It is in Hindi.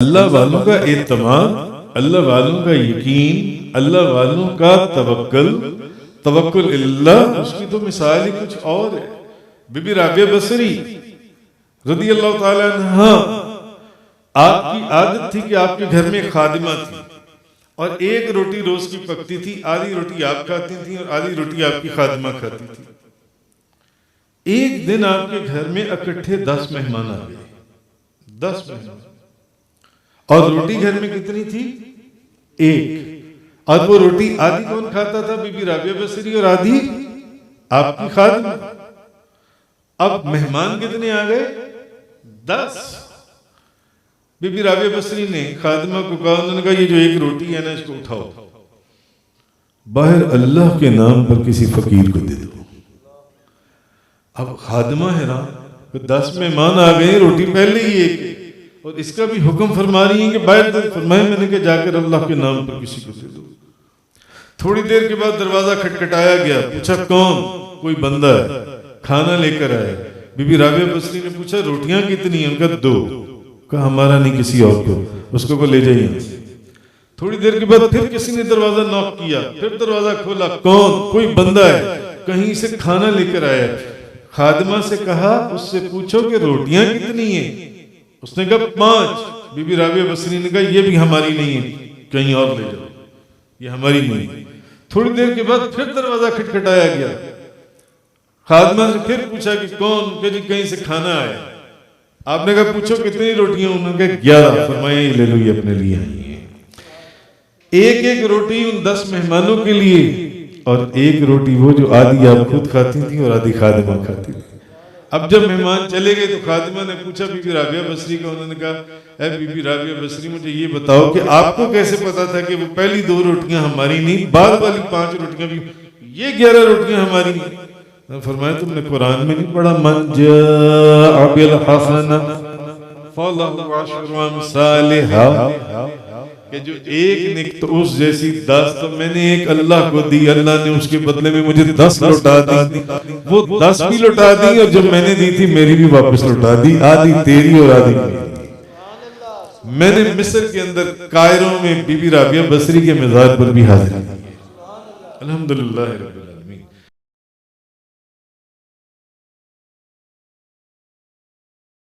अल्लाह वालों का एतमाद, अल्लाह वालों का यकीन, अल्लाह वालों का तवक्कुल, तवक्कुल इल्लाह, उसकी तो मिसाल ही कुछ और है। बीबी राबिया बसरी रज़ी अल्लाह ताला अन्हा, आपकी आदत थी कि आपके घर में खादिमा थी और एक रोटी रोज की पकती थी, आधी रोटी आप खाती थी और आधी रोटी आपकी खादिमा खाती थी। एक दिन आपके घर में इकट्ठे 10 मेहमान आ गए, 10 मेहमान, और रोटी घर में कितनी थी? एक। और वो रोटी आधी कौन खाता था? बीबी राबिया बसरी, और आधी आपकी खादिमा। अब मेहमान कितने आ गए? 10। बीबी राबिया बसरी ने खादिमा को कहा, उन्होंने कहा ये जो एक रोटी है ना, इसको उठाओ, बाहर अल्लाह के नाम पर किसी फकीर को दे दो। अब खादिमा हैरान, 10 मेहमान आ गए, रोटी पहले ही एक, और इसका भी हुक्म फरमा रही है कि बाहर तक फरमाए, मैंने कहा जाकर अल्लाह के नाम पर किसी को दे दो। थोड़ी देर के बाद दरवाजा खटखटाया गया, पूछा कौन? कोई बंदा है, खाना लेकर आया। बीबी राबिया बसरी ने पूछा रोटियां कितनी हैं? उनका 2। कहा हमारा नहीं, किसी और को, उसको को ले जाइए। थोड़ी देर के बाद फिर किसी ने दरवाजा नॉक किया, फिर दरवाजा खोला, कौन? कोई बंदा है, कहीं से खाना लेकर आया। खादिमा से कहा, उससे पूछो कि रोटियां कितनी हैं? उसने कहा 5। बीबी राबिया बसरी ने कहा ये भी हमारी नहीं है, कहीं और ले जाओ, ये हमारी नहीं है। थोड़ी देर के बाद फिर दरवाजा खटखटाया गया। खादिमा से फिर पूछा कि कौन? कि जी कहीं से खाना आया। आपने कहा पूछो कितनी रोटियां? उन्होंने कहा 11। फरमाया ये ले लो, ये अपने लिए आई है। एक एक रोटी उन 10 मेहमानों के लिए, और एक रोटी वो जो आधी आप खुद खाती थी और आधी खादिमा खाती थी। अब जब मेहमान चले गए तो खादिमा ने पूछा बीबी राबिया बसरी का, उन्होंने कहा ऐ बीबी राबिया बसरी, मुझे ये बताओ कि आपको कैसे पता था कि वो पहली 2 रोटियां हमारी नहीं, बाद वाली 5 रोटियां भी, ये 11 रोटियां हमारी नहीं? फरमाया तुमने कुरान में नहीं पढ़ा, मन जाअ बिल हसना फलहु अशरु अमसालिहा, कि जो एक ने तो उस जैसी 10 तो मैंने एक अल्लाह को दी, अल्लाह ने उसके बदले में मुझे 10 लौटा दी। वो 10 भी लौटा दी, और जब मैंने दी थी मेरी भी वापस लौटा दी, आधी तेरी और आधी मेरी। मैंने मिस्र के अंदर कायरो में बीबी राबिया बसरी के मज़ार पर भी हाजिर, अल्हम्दुलिल्लाह।